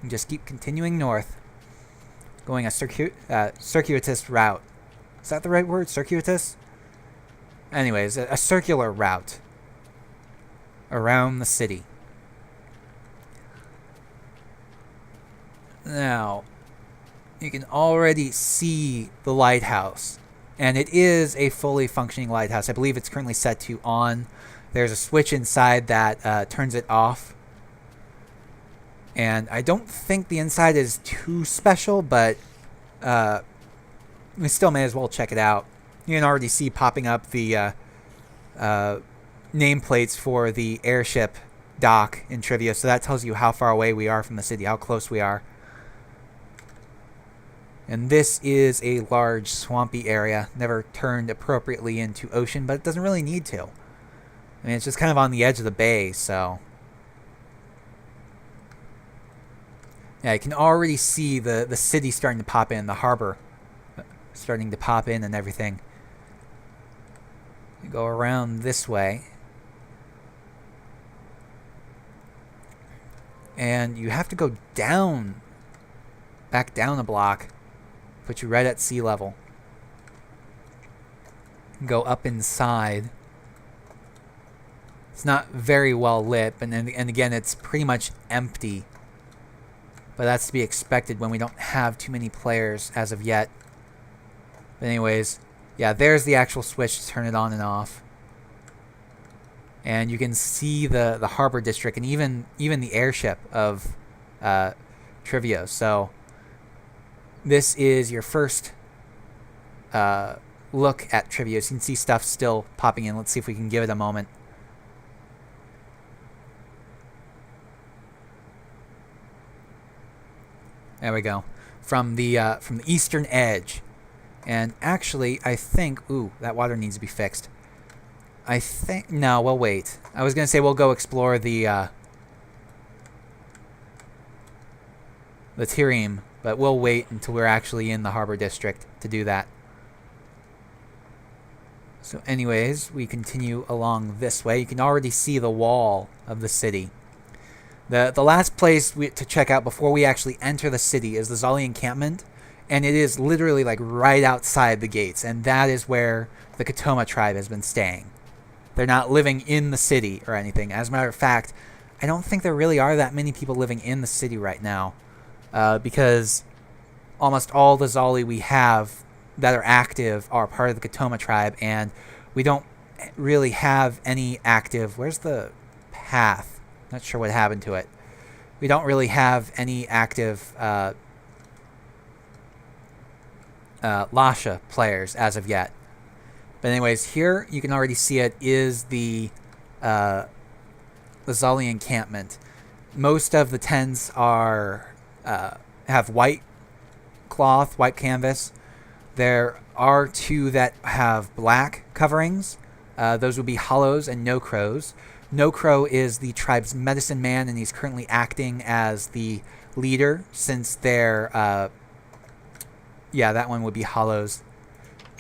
And just keep continuing north, going a circuitous route. Is that the right word? Circuitous? Anyways, a circular route around the city. Now, you can already see the lighthouse. And it is a fully functioning lighthouse. I believe it's currently set to on. There's a switch inside that turns it off. And I don't think the inside is too special, but we still may as well check it out. You can already see popping up the nameplates for the airship dock in Triveos. So that tells you how far away we are from the city, how close we are. And this is a large swampy area, never turned appropriately into ocean, but it doesn't really need to. I mean, it's just kind of on the edge of the bay, so... Yeah, you can already see the city starting to pop in, the harbor starting to pop in and everything. You go around this way. And you have to go down, back down a block. Put you right at sea level. Go up inside. It's not very well lit, and again, it's pretty much empty. But that's to be expected when we don't have too many players as of yet. But anyways, yeah, there's the actual switch to turn it on and off. And you can see the harbor district and even the airship of Triveos. So this is your first look at Triveos. You can see stuff still popping in. Let's see if we can give it a moment. There we go. From the eastern edge. And actually, I think... Ooh, that water needs to be fixed. I think... No, we'll wait. I was going to say we'll go explore the Tyrium, but we'll wait until we're actually in the harbor district to do that. So anyways, we continue along this way. You can already see the wall of the city. The last place to check out before we actually enter the city is the Zali encampment, and it is literally like right outside the gates, and that is where the Katoma tribe has been staying. They're not living in the city or anything. As a matter of fact, I don't think there really are that many people living in the city right now, because almost all the Zali we have that are active are part of the Katoma tribe, and we don't really have any active... Where's the path? Not sure what happened to it. We don't really have any active Lasha players as of yet. But anyways, here you can already see it is the Zali encampment. Most of the tents are have white cloth, white canvas. There are two that have black coverings. Those would be Hollows and No Crows. No Crow is the tribe's medicine man, and he's currently acting as the leader since they're... yeah, that one would be Hollows.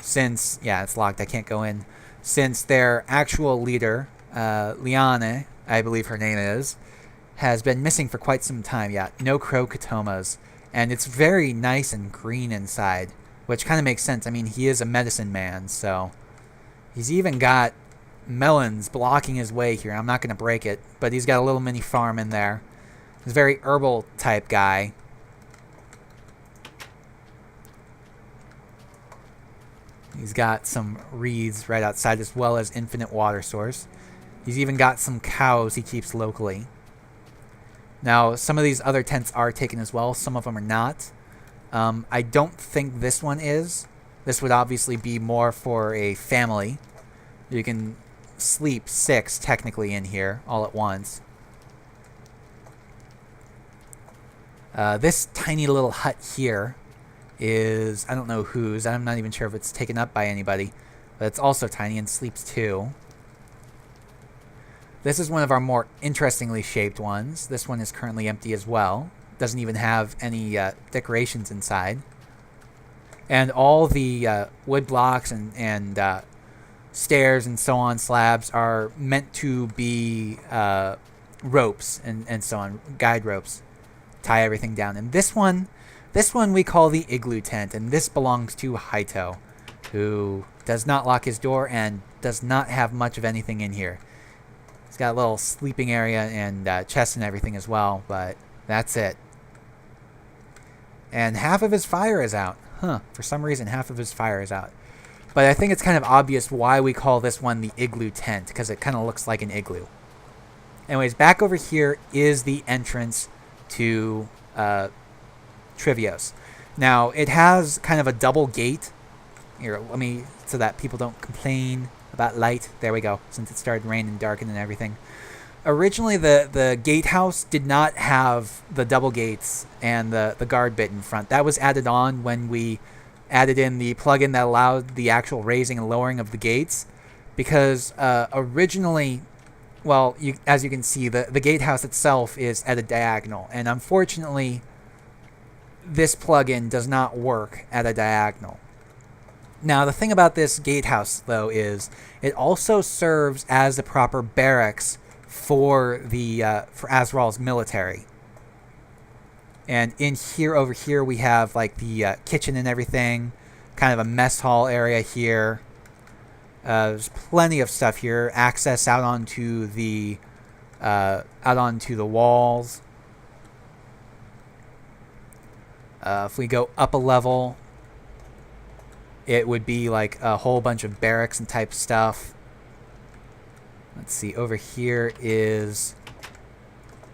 Since... Yeah, it's locked. I can't go in. Since their actual leader, Liane, I believe her name is, has been missing for quite some time. Yeah, No Crow Katomas. And it's very nice and green inside, which kind of makes sense. I mean, he is a medicine man, so... He's even got melons blocking his way here. I'm not going to break it, but he's got a little mini farm in there. He's a very herbal type guy. He's got some reeds right outside as well as infinite water source. He's even got some cows he keeps locally. Now, some of these other tents are taken as well. Some of them are not. I don't think this one is. This would obviously be more for a family. You can sleep 6 technically in here all at once. This tiny little hut here is, I don't know whose. I'm not even sure if it's taken up by anybody. But it's also tiny and sleeps 2. This is one of our more interestingly shaped ones. This one is currently empty as well. Doesn't even have any decorations inside. And all the wood blocks and stairs and so on, slabs, are meant to be ropes and so on, guide ropes tie everything down. And this one we call the igloo tent, and this belongs to Haito, who does not lock his door and does not have much of anything in here. He's got a little sleeping area and chest and everything as well, but that's it. And half of his fire is out. For some reason, half of his fire is out. But I think it's kind of obvious why we call this one the igloo tent, because it kind of looks like an igloo. Anyways, back over here is the entrance to Triveos. Now, it has kind of a double gate. Here, so that people don't complain about light. There we go, since it started raining, darkening, and everything. Originally, the gatehouse did not have the double gates and the guard bit in front. That was added on when we added in the plugin that allowed the actual raising and lowering of the gates. Because originally, well, as you can see, the gatehouse itself is at a diagonal. And unfortunately, this plugin does not work at a diagonal. Now, the thing about this gatehouse, though, is it also serves as the proper barracks for Azrael's military. And in here, over here, we have like the kitchen and everything, kind of a mess hall area here. There's plenty of stuff here. Access out onto the walls. If we go up a level, it would be like a whole bunch of barracks and type stuff. Let's see, over here is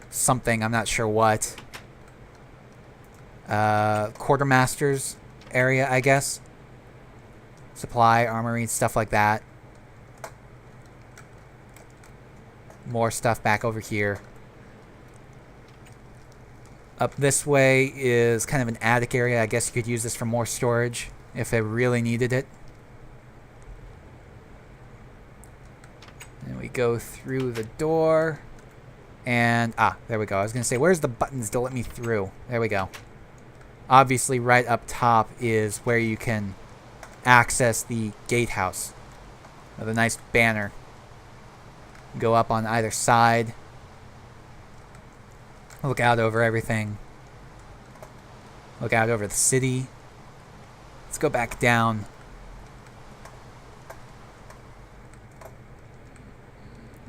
something, I'm not sure what. Quartermaster's area, I guess. Supply, armory, stuff like that. More stuff back over here. Up this way is kind of an attic area. I guess you could use this for more storage if they really needed it. And we go through the door. And, there we go. I was going to say, where's the buttons to let me through? There we go. Obviously, right up top is where you can access the gatehouse with a nice banner. Go up on either side. Look out over everything. Look out over the city. Let's go back down.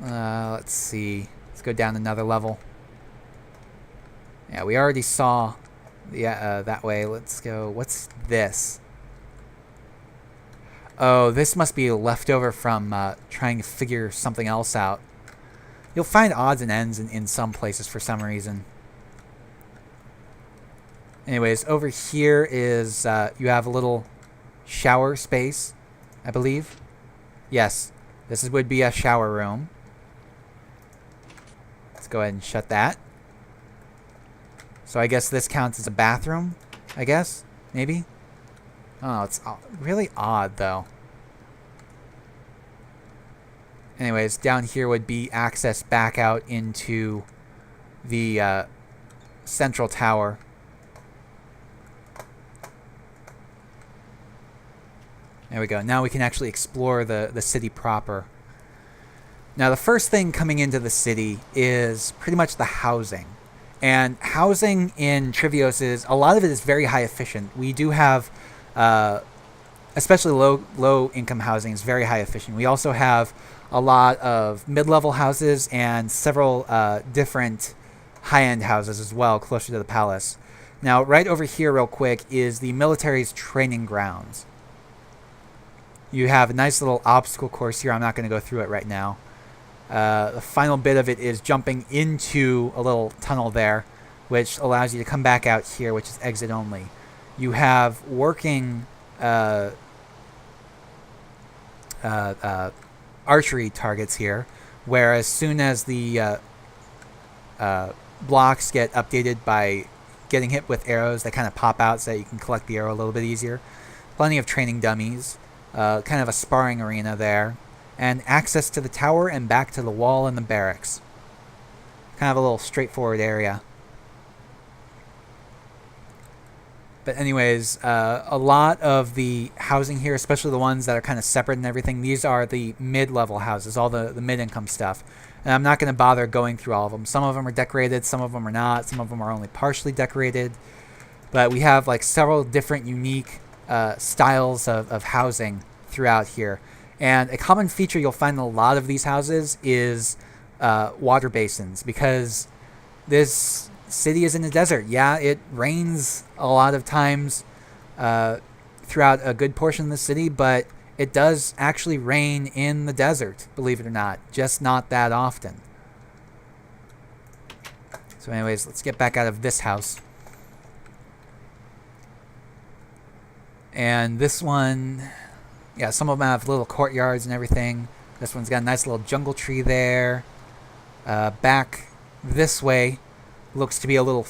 Let's see. Let's go down another level. Yeah, we already saw that way. Let's go. What's this? Oh, this must be a leftover from trying to figure something else out. You'll find odds and ends in some places for some reason. Anyways, over here is you have a little shower space, I believe. Yes, this would be a shower room. Let's go ahead and shut that. So I guess this counts as a bathroom, I guess? Maybe? Oh, it's really odd, though. Anyways, down here would be access back out into the central tower. There we go. Now we can actually explore the city proper. Now, the first thing coming into the city is pretty much the housing. And housing in Triveos a lot of it is very high efficient. We do have, especially low income housing is very high efficient. We also have a lot of mid-level houses and several different high-end houses as well, closer to the palace. Now, right over here real quick is the military's training grounds. You have a nice little obstacle course here. I'm not going to go through it right now. The final bit of it is jumping into a little tunnel there, which allows you to come back out here, which is exit only. You have working archery targets here, where as soon as the blocks get updated by getting hit with arrows, they kind of pop out so that you can collect the arrow a little bit easier. Plenty of training dummies. Kind of a sparring arena there. And access to the tower and back to the wall and the barracks. Kind of a little straightforward area. But anyways, a lot of the housing here, especially the ones that are kind of separate and everything, these are the mid-level houses, all the mid-income stuff. And I'm not going to bother going through all of them. Some of them are decorated, some of them are not, some of them are only partially decorated. But we have like several different unique styles of housing throughout here. And a common feature you'll find in a lot of these houses is water basins, because this city is in the desert. Yeah, it rains a lot of times throughout a good portion of the city, but it does actually rain in the desert, believe it or not, just not that often. So anyways, let's get back out of this house. And this one, yeah, some of them have little courtyards and everything. This one's got a nice little jungle tree there. Back this way looks to be a little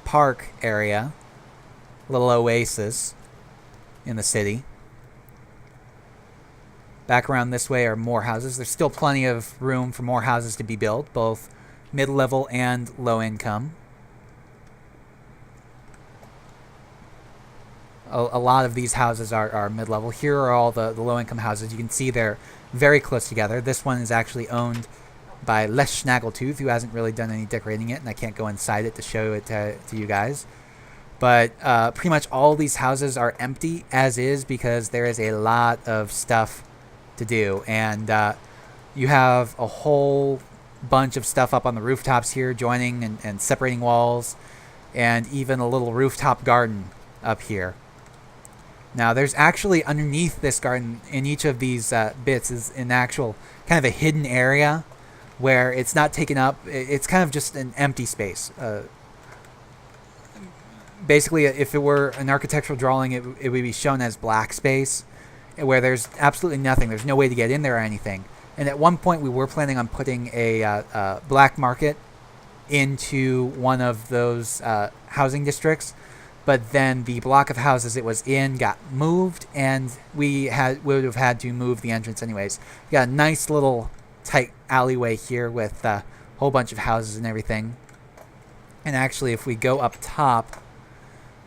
park area, little oasis in the city. Back around this way are more houses. There's still plenty of room for more houses to be built, both mid-level and low-income. A lot of these houses are mid-level. Here are all the low-income houses. You can see they're very close together. This one is actually owned by Les Snaggletooth, who hasn't really done any decorating it, and I can't go inside it to show it to you guys. But pretty much all these houses are empty as is, because there is a lot of stuff to do. And you have a whole bunch of stuff up on the rooftops here, joining and separating walls, and even a little rooftop garden up here. Now, there's actually underneath this garden, in each of these bits, is an actual kind of a hidden area where it's not taken up. It's kind of just an empty space. Basically, if it were an architectural drawing, it would be shown as black space, where there's absolutely nothing. There's no way to get in there or anything. And at one point, we were planning on putting a black market into one of those housing districts. But then the block of houses it was in got moved, and we would have had to move the entrance anyways. We got a nice little tight alleyway here with a whole bunch of houses and everything. And actually, if we go up top,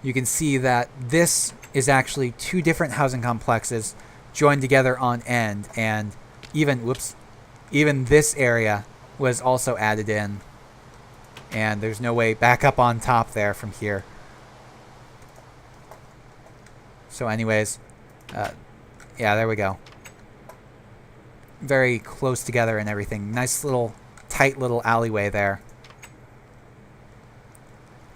you can see that this is actually two different housing complexes joined together on end, and even this area was also added in, and there's no way back up on top there from here. So anyways, yeah, there we go. Very close together and everything. Nice little, tight little alleyway there.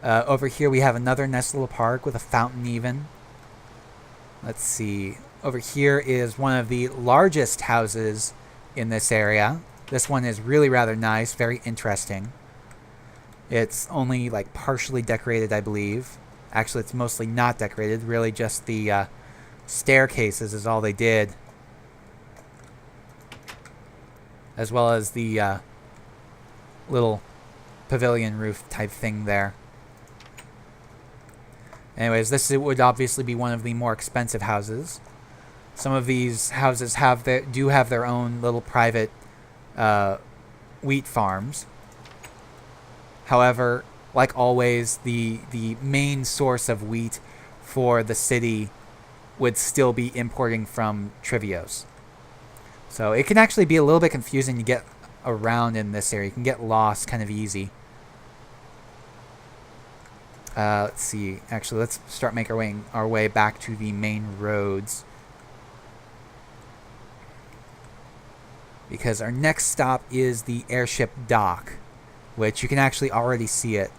Over here we have another nice little park with a fountain even. Let's see. Over here is one of the largest houses in this area. This one is really rather nice, very interesting. It's only like partially decorated, I believe. Actually, it's mostly not decorated. Really just the staircases is all they did. As well as the little pavilion roof type thing there. Anyways, this would obviously be one of the more expensive houses. Some of these houses do have their own little private wheat farms. However, like always, the main source of wheat for the city would still be importing from Triveos. So it can actually be a little bit confusing to get around in this area. You can get lost kind of easy. Let's see. Actually, let's start making our way back to the main roads, because our next stop is the airship dock, which you can actually already see it.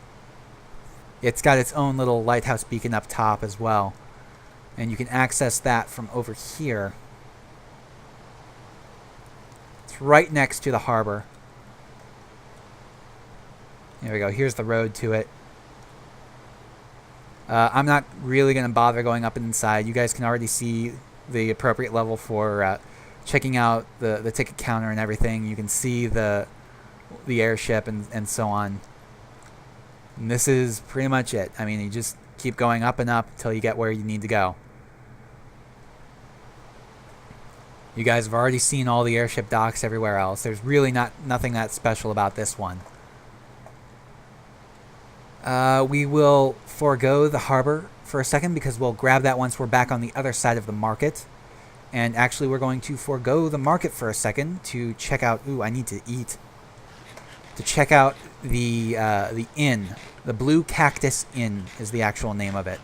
It's got its own little lighthouse beacon up top as well, and you can access that from over here. It's right next to the harbor. There we go. Here's the road to it. I'm not really going to bother going up inside. You guys can already see the appropriate level for checking out the ticket counter and everything. You can see the airship and so on. And this is pretty much it. I mean, you just keep going up and up until you get where you need to go. You guys have already seen all the airship docks everywhere else. There's really nothing that special about this one. We will forego the harbor for a second, because we'll grab that once we're back on the other side of the market. And actually, we're going to forego the market for a second to check out... Ooh, I need to eat. to check out the inn. The Blue Cactus Inn is the actual name of it.